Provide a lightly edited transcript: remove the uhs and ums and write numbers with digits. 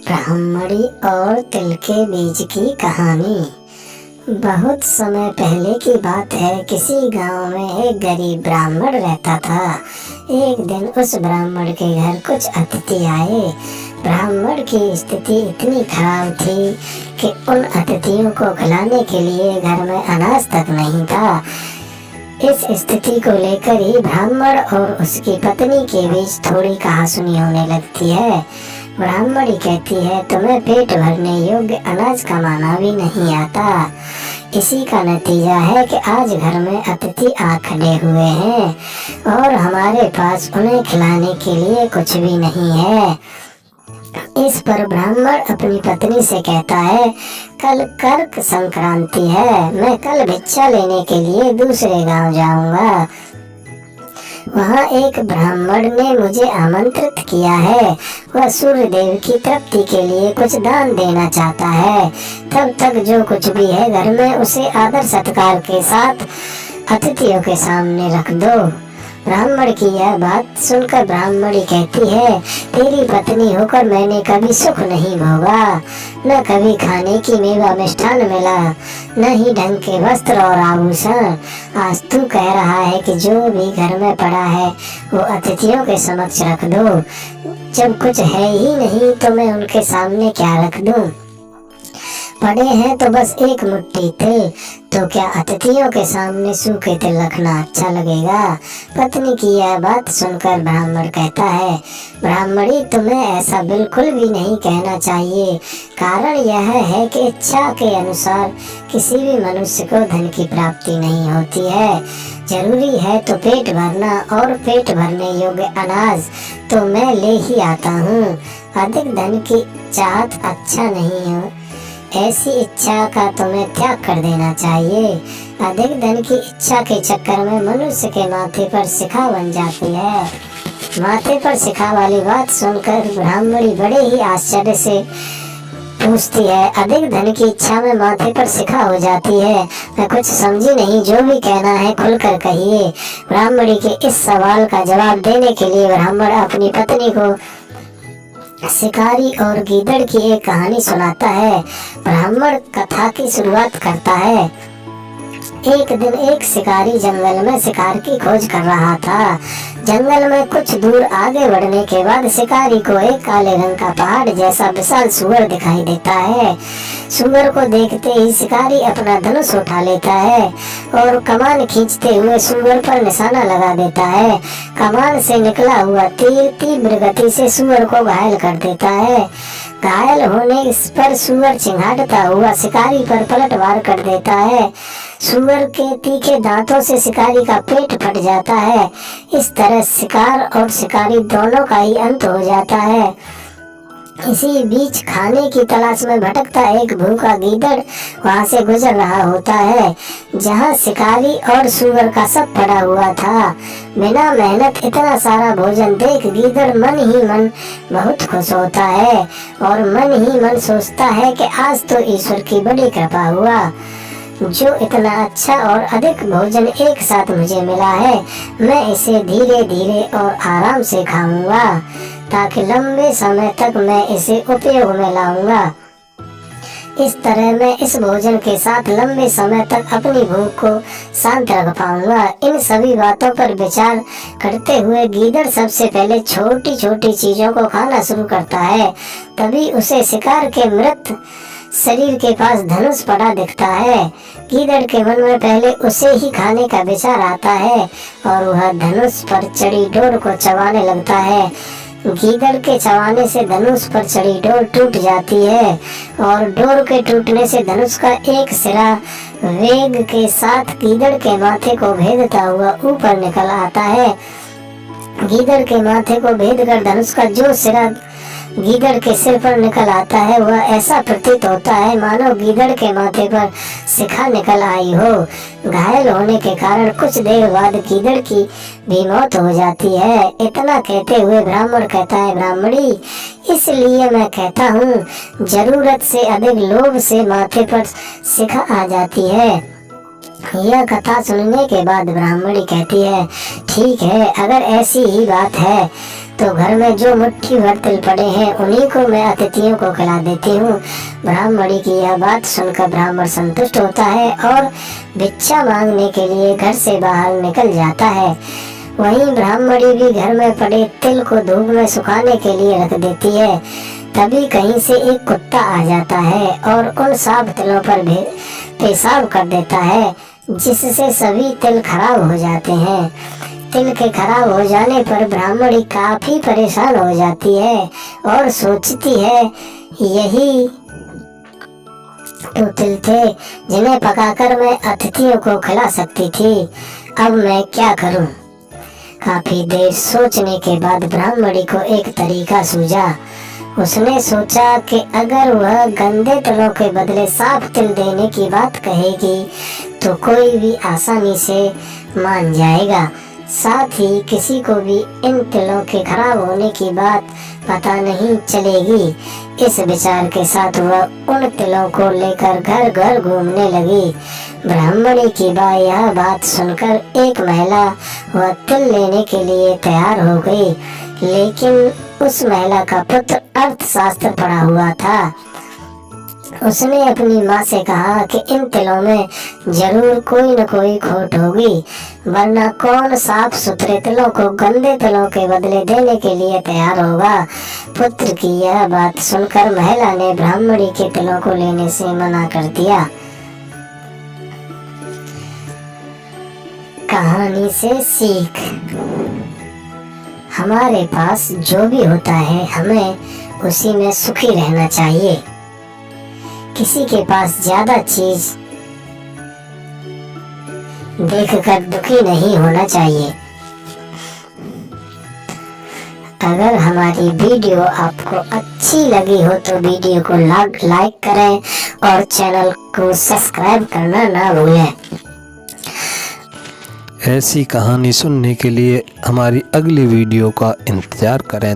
ब्राह्मणी और तिल के बीज की कहानी। बहुत समय पहले की बात है। किसी गांव में एक गरीब ब्राह्मण रहता था। एक दिन उस ब्राह्मण के घर कुछ अतिथि आए। ब्राह्मण की स्थिति इतनी खराब थी कि उन अतिथियों को खिलाने के लिए घर में अनाज तक नहीं था। इस स्थिति को लेकर ही ब्राह्मण और उसकी पत्नी के बीच थोड़ी कहासुनी होने लगती है। ब्राह्मणी कहती है, तुम्हें पेट भरने योग्य अनाज कमाना भी नहीं आता। इसी का नतीजा है कि आज घर में अतिथि आ खड़े हुए हैं और हमारे पास उन्हें खिलाने के लिए कुछ भी नहीं है। इस पर ब्राह्मण अपनी पत्नी से कहता है, कल कर्क संक्रांति है, मैं कल भिक्षा लेने के लिए दूसरे गांव जाऊंगा। वहाँ एक ब्राह्मण ने मुझे आमंत्रित किया है। वह सूर्य देव की तृप्ति के लिए कुछ दान देना चाहता है। तब तक जो कुछ भी है घर में उसे आदर सत्कार के साथ अतिथियों के सामने रख दो। ब्राह्मण की यह बात सुनकर ब्राह्मणी कहती है, तेरी पत्नी होकर मैंने कभी सुख नहीं भोगा, न कभी खाने की मेवा मिष्ठान मिला, न ही ढंग के वस्त्र और आभूषण। आज तू कह रहा है कि जो भी घर में पड़ा है वो अतिथियों के समक्ष रख दो। जब कुछ है ही नहीं तो मैं उनके सामने क्या रख दूं? पड़े हैं तो बस एक मुट्ठी तिल, तो क्या अतिथियों के सामने सूखे तिल रखना अच्छा लगेगा? पत्नी की यह बात सुनकर ब्राह्मण कहता है, ब्राह्मणी तुम्हें ऐसा बिल्कुल भी नहीं कहना चाहिए। कारण यह है कि इच्छा के अनुसार किसी भी मनुष्य को धन की प्राप्ति नहीं होती है। जरूरी है तो पेट भरना, और पेट भरने योग्य अनाज तो मैं ले ही आता हूँ। अधिक धन की चाहत अच्छा नहीं है। ऐसी इच्छा का तुम्हें त्याग कर देना चाहिए। अधिक धन की इच्छा के चक्कर में मनुष्य के माथे पर शिखा बन जाती है। माथे पर शिखा वाली बात सुनकर ब्राह्मणी बड़े ही आश्चर्य से पूछती है, अधिक धन की इच्छा में माथे पर शिखा हो जाती है? मैं कुछ समझी नहीं, जो भी कहना है खुलकर कहिए। ब्राह्मणी के इस सवाल का जवाब देने के लिए ब्राह्मण अपनी पत्नी को शिकारी और गीदड़ की एक कहानी सुनाता है। ब्राह्मण कथा की शुरुआत करता है। एक दिन एक शिकारी जंगल में शिकार की खोज कर रहा था। जंगल में कुछ दूर आगे बढ़ने के बाद शिकारी को एक काले रंग का पहाड़ जैसा विशाल सूअर दिखाई देता है। सूअर को देखते ही शिकारी अपना धनुष उठा लेता है और कमान खींचते हुए सूअर पर निशाना लगा देता है। कमान से निकला हुआ तीर तीव्र गति से सूअर को घायल कर देता है। घायल होने पर सूअर चिंघाड़ता हुआ शिकारी पर पलटवार कर देता है। सूअर के तीखे दांतों से शिकारी का पेट फट जाता है। इस तरह शिकार और शिकारी दोनों का ही अंत हो जाता है। इसी बीच खाने की तलाश में भटकता एक भूखा गीदड़ वहां से गुजर रहा होता है, जहां शिकारी और सूअर का सब पड़ा हुआ था। बिना मेहनत इतना सारा भोजन देख गीदड़ मन ही मन बहुत खुश होता है और मन ही मन सोचता है कि आज तो ईश्वर की बड़ी कृपा हुआ, जो इतना अच्छा और अधिक भोजन एक साथ मुझे मिला है। मैं इसे धीरे धीरे और आराम से खाऊंगा ताकि लंबे समय तक मैं इसे उपयोग में लाऊंगा। इस तरह मैं इस भोजन के साथ लंबे समय तक अपनी भूख को शांत रख पाऊंगा। इन सभी बातों पर विचार करते हुए गीदड़ सबसे पहले छोटी छोटी चीजों को खाना शुरू करता है। तभी उसे शिकार के मृत शरीर के पास धनुष पड़ा दिखता है। गीदड़ के मन में पहले उसे ही खाने का विचार आता है और वह धनुष पर चढ़ी डोर को चबाने लगता है। गीदड़ के चबाने से धनुष पर चढ़ी डोर टूट जाती है और डोर के टूटने से धनुष का एक सिरा वेग के साथ गीदड़ के माथे को भेदता हुआ ऊपर निकल आता है। गीदड़ के माथे को भेद कर धनुष का जो सिरा गीदड़ के सिर पर निकल आता है, वह ऐसा प्रतीत होता है मानो गीदड़ के माथे पर शिखा निकल आई हो। घायल होने के कारण कुछ देर बाद गीदड़ की भी मौत हो जाती है। इतना कहते हुए ब्राह्मण कहता है, ब्राह्मणी इसलिए मैं कहता हूँ, जरूरत से अधिक लोभ से माथे पर शिखा आ जाती है। यह कथा सुनने के बाद ब्राह्मणी कहती है, ठीक है, अगर ऐसी ही बात है तो घर में जो मुट्ठी भर तिल पड़े हैं उन्हीं को मैं अतिथियों को खिला देती हूँ। ब्राह्मणी की यह बात सुनकर ब्राह्मण संतुष्ट होता है और भिक्षा मांगने के लिए घर से बाहर निकल जाता है। वहीं ब्राह्मणी भी घर में पड़े तिल को धूप में सुखाने के लिए रख देती है। तभी कहीं से एक कुत्ता आ जाता है और उन साफ तिलों पर पेशाब कर देता है, जिससे सभी तिल खराब हो जाते हैं। तिल के खराब हो जाने पर ब्राह्मणी काफी परेशान हो जाती है और सोचती है, यही तो तिल थे जिन्हें पकाकर मैं अतिथियों को खिला सकती थी। अब मैं क्या करूं? काफी देर सोचने के बाद ब्राह्मणी को एक तरीका सूझा। उसने सोचा कि अगर वह गंदे तिलों के बदले साफ तिल देने की बात कहेगी तो कोई भी आसानी से मान जाएगा। साथ ही किसी को भी इन तिलों के खराब होने की बात पता नहीं चलेगी। इस विचार के साथ वह उन तिलों को लेकर घर घर घूमने लगी। ब्राह्मणी की यह बात सुनकर एक महिला वह तिल लेने के लिए तैयार हो गई, लेकिन उस महिला का पुत्र अर्थशास्त्र पढ़ा हुआ था। उसने अपनी माँ से कहा कि इन तिलों में जरूर कोई न कोई खोट होगी, वरना कौन साफ सुथरे तिलों को गंदे तिलों के बदले देने के लिए तैयार होगा। पुत्र की यह बात सुनकर महिला ने ब्राह्मणी के तिलों को लेने से मना कर दिया। कहानी से सीख। हमारे पास जो भी होता है हमें उसी में सुखी रहना चाहिए। किसी के पास ज्यादा चीज देखकर दुखी नहीं होना चाहिए। अगर हमारी वीडियो आपको अच्छी लगी हो तो वीडियो को लाइक करें और चैनल को सब्सक्राइब करना ना भूलें। ऐसी कहानी सुनने के लिए हमारी अगली वीडियो का इंतज़ार करें।